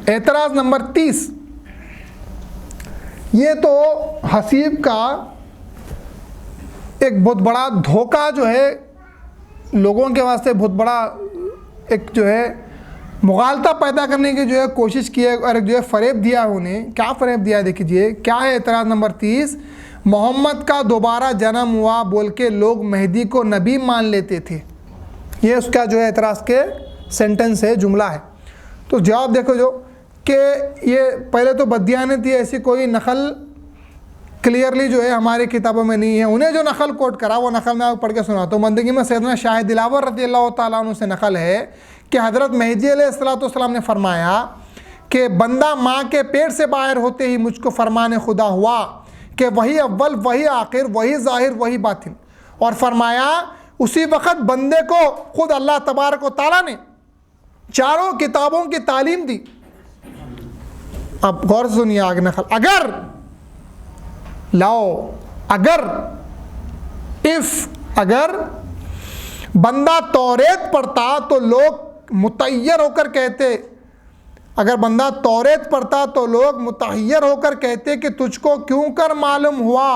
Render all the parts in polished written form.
एतराज़ नंबर 30, ये तो हसीब का एक बहुत बड़ा धोखा जो है, लोगों के वास्ते बहुत बड़ा एक जो है मुगालता पैदा करने की जो है कोशिश की है, और जो है फ़रेब दिया है उन्हें। क्या फ़रेब दिया है देखिए, क्या है एतराज़ नंबर 30, मोहम्मद का दोबारा जन्म हुआ बोल के लोग मेहदी को नबी मान लेते थे। ये उसका जो है एतराज़ के सेंटेंस है, जुमला है। तो जवाब देखो जो कि ये पहले तो बददियानत, ऐसी कोई नकल क्लियरली जो है हमारी किताबों में नहीं है। उन्हें जो नकल कोट करा वो नकल मैं आपको पढ़ के सुनाता हूँ। बंदगी में सैयदना शाह दिलावर रज़ी अल्लाह तआला अन्हु से नकल है कि हज़रत मेहदी अलैहिस्सलाम ने फरमाया कि बंदा माँ के पेट से बाहर होते ही मुझको फरमान खुदा हुआ कि वही अव्वल, वही आखिर, वही ज़ाहिर, वही बातिन। और फरमाया उसी वक़्त बंदे को खुद अल्लाह तबारक व तआला ने चारों किताबों की तालीम दी। अब गौर से सुनिए आगे नकल, अगर लाओ, अगर बंदा तौरेत पढ़ता तो लोग मुतय्यर होकर कहते, अगर बंदा तौरेत पढ़ता तो लोग मुतय्यर होकर कहते कि तुझको क्यों कर मालूम हुआ,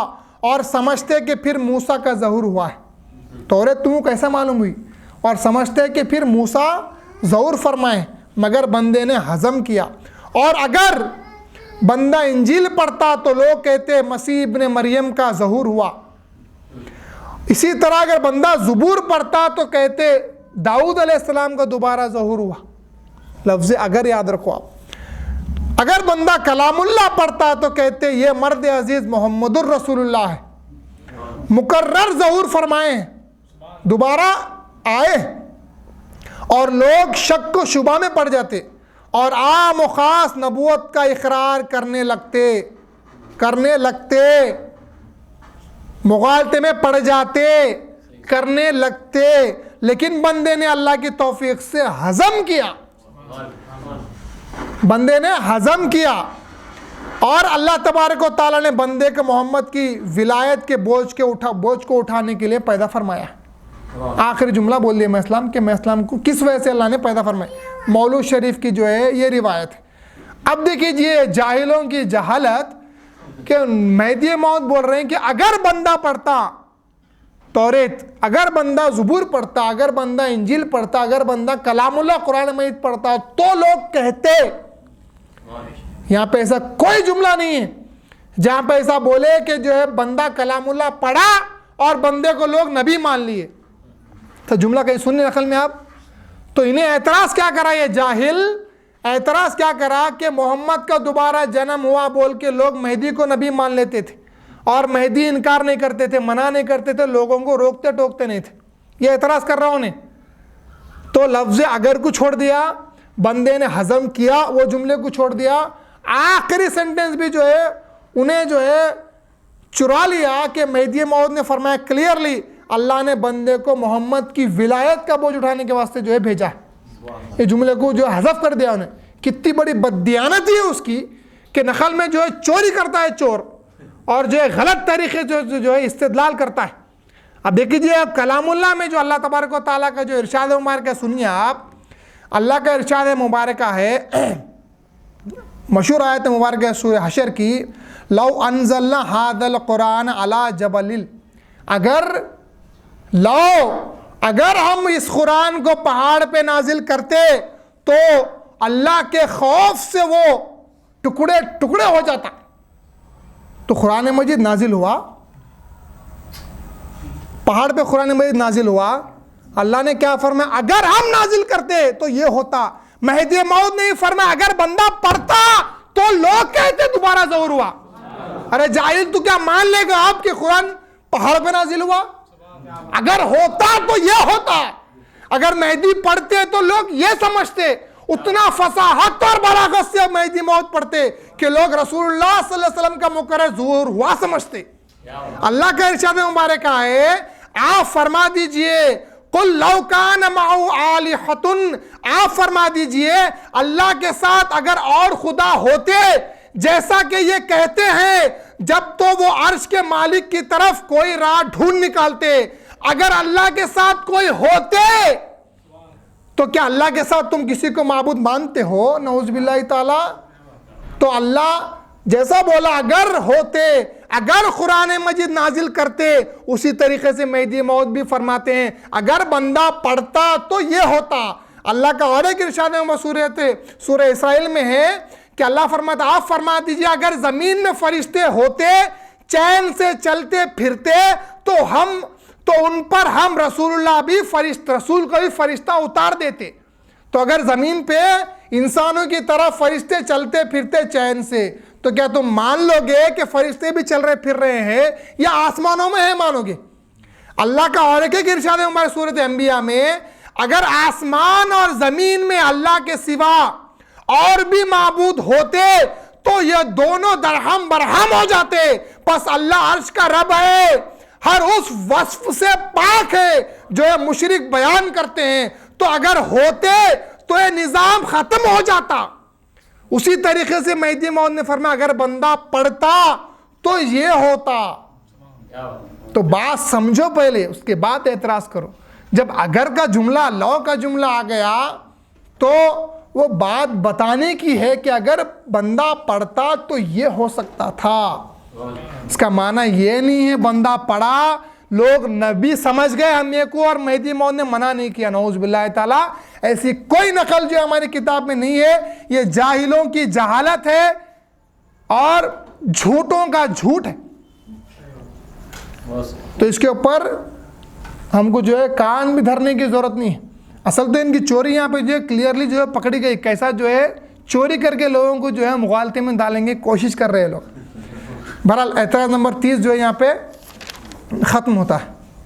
और समझते कि फिर मूसा का ज़हूर हुआ है। तौरेत तुमको कैसा मालूम हुई, और समझते कि फिर मूसा ज़हूर फरमाए, मगर बंदे ने हज़म किया। और अगर बंदा इंजील पढ़ता तो लोग कहते मसीह इब्ने मरियम का ज़हूर हुआ। इसी तरह अगर बंदा ज़ुबूर पढ़ता तो कहते दाऊद अलैहिस्सलाम का दोबारा ज़हूर हुआ। लफ्ज़ अगर याद रखो आप। अगर बंदा कलामुल्लाह पढ़ता तो कहते ये मर्द अजीज़ मोहम्मदुर रसूलुल्लाह है, मुकर्रर ज़हूर फरमाए, दोबारा आए। और लोग शक व शुबा में पड़ जाते और आम व ख़ास नबूवत का इकरार करने लगते, मुगालते में पड़ जाते, करने लगते। लेकिन बंदे ने अल्लाह की तौफीक से हज़म किया, बंदे ने हज़म किया, और अल्लाह तबारक व तआला ने बंदे को मोहम्मद की विलायत के बोझ को उठाने के लिए पैदा फरमाया। आखिरी जुमला बोल दिया मैं इस्लाम को किस वजह से अल्लाह ने पैदा फरमाया। मौलूद शरीफ की जो है ये रिवायत है। अब देखिए जाहिलों की जहालत कि मेहदी मौत बोल रहे हैं कि अगर बंदा पढ़ता तौरेत, अगर बंदा ज़ुबूर पढ़ता, अगर बंदा इंजील पढ़ता, अगर बंदा कलामुल्लाह कुरान मजीद पढ़ता तो लोग कहते। यहाँ पे ऐसा कोई जुमला नहीं है जहाँ पे ऐसा बोले कि जो है बंदा कलामुल्लाह पढ़ा और बंदे को लोग नबी मान लिए। तो जुमला कहीं सुनने नकल में आप, तो इन्हें एतराज़ क्या करा, ये जाहिल एतराज़ क्या करा कि मोहम्मद का दोबारा जन्म हुआ बोल के लोग मेहदी को नबी मान लेते थे, और मेहदी इनकार नहीं करते थे, मना नहीं करते थे, लोगों को रोकते टोकते नहीं थे। ये एतराज़ कर रहा उन्हें। तो लफ्ज़ अगर को छोड़ दिया, बंदे ने हज़म किया, वो जुमले को छोड़ दिया, आखिरी सेंटेंस भी जो है उन्हें जो है चुरा लिया कि मेहदी मौद ने फरमाया क्लियरली अल्लाह ने बंदे को मोहम्मद की विलायत का बोझ उठाने के वास्ते जो है भेजा है। ये जुमले को जो हज़फ कर दिया उन्हें। कितनी बड़ी बददियानती है उसकी कि नकल में जो है चोरी करता है चोर, और जो है गलत तरीके जो है इस्तेदलाल करता है। अब देखिए अब कलामुल्लाह में जो अल्लाह तबारक व तआला का जो इरशाद मुबारक है, सुनिए आप, अल्लाह का इरशाद मुबारक है, मशहूर आयत मुबारक है सूरह हशर की, लौ अनज़लना हादल कुरान अला जबलिल, अगर हम इस कुरान को पहाड़ पे नाजिल करते तो अल्लाह के खौफ से वो टुकड़े टुकड़े हो जाता। तो कुरान मजीद नाजिल हुआ, पहाड़ पे कुरान मजीद नाजिल हुआ, अल्लाह ने क्या फरमाया, अगर हम नाजिल करते तो ये होता। मेहदी मौद ने फरमाया अगर बंदा पढ़ता तो लोग कहते दोबारा ज़हूर हुआ। अरे जाहिल तू क्या मान लेगा आपके कुरान पहाड़ पे नाजिल हुआ? अगर होता तो ये होता। अगर मेहदी पढ़ते तो लोग ये समझते, उतना फसाहत और बलागत से मेहदी मौत पढ़ते कि लोग रसूलुल्लाह सल्लल्लाहु अलैहि वसल्लम का मुकर्रर ज़हूर हुआ समझते। अल्लाह का इरशाद मुबारक है, आप फरमा दीजिए कुल लौ कान मअहु आलिहतुन, आप फरमा दीजिए अल्लाह के साथ अगर और खुदा होते, जैसा कि ये कहते हैं जब तो वो अर्श के मालिक की तरफ कोई राह ढूंढ निकालते। अगर अल्लाह के साथ कोई होते तो क्या अल्लाह के साथ तुम किसी को माबूद मानते हो? नऊज़ बिल्लाहि ताला। तो अल्लाह जैसा बोला अगर होते, अगर कुरान मजीद नाजिल करते, उसी तरीके से मेहदी मौद भी फरमाते हैं अगर बंदा पढ़ता तो ये होता। अल्लाह का और एक इरशाद सूरह इसराइल में है कि अल्लाह फरमाता, आप फरमा दीजिए अगर जमीन में फरिश्ते होते चैन से चलते फिरते तो उन पर हम रसूलुल्लाह भी रसूल को भी फरिश्ता उतार देते। तो अगर जमीन पे इंसानों की तरह फरिश्ते चलते फिरते चैन से, तो क्या तुम मान लोगे कि फरिश्ते भी चल रहे फिर रहे हैं या आसमानों में है? मानोगे? अल्लाह का और एक इरशाद है हमारे सूरत अंबिया में, अगर आसमान और जमीन में अल्लाह के सिवा और भी माबूद होते तो ये दोनों दरहम बरहम हो जाते। बस अल्लाह अर्श का रब है, हर उस वस्फ से पाक है जो ये मुशरिक बयान करते हैं। तो अगर होते तो ये निजाम खत्म हो जाता। उसी तरीके से मेहदी मौद ने फरमाया अगर बंदा पढ़ता तो ये होता। तो बात समझो पहले, उसके बाद एतराज करो। जब अगर का जुमला, लौ का जुमला आ गया तो वो बात बताने की है कि अगर बंदा पढ़ता तो ये हो सकता था। इसका माना ये नहीं है बंदा पढ़ा, लोग नबी समझ गए हम ये को और मेहदी मौद ने मना नहीं किया। नऊज़ बिल्लाहि ताला, ऐसी कोई नकल जो हमारी किताब में नहीं है। ये जाहिलों की जहालत है और झूठों का झूठ है। तो इसके ऊपर हमको जो है कान भी धरने की जरूरत नहीं है। असल तो इनकी चोरी यहाँ पे जो है क्लियरली जो है पकड़ी गई, कैसा जो है चोरी करके लोगों को जो है मुगालते में डालेंगे कोशिश कर रहे हैं लोग। बहरहाल एतराज़ नंबर 30 जो है यहाँ पे ख़त्म होता है।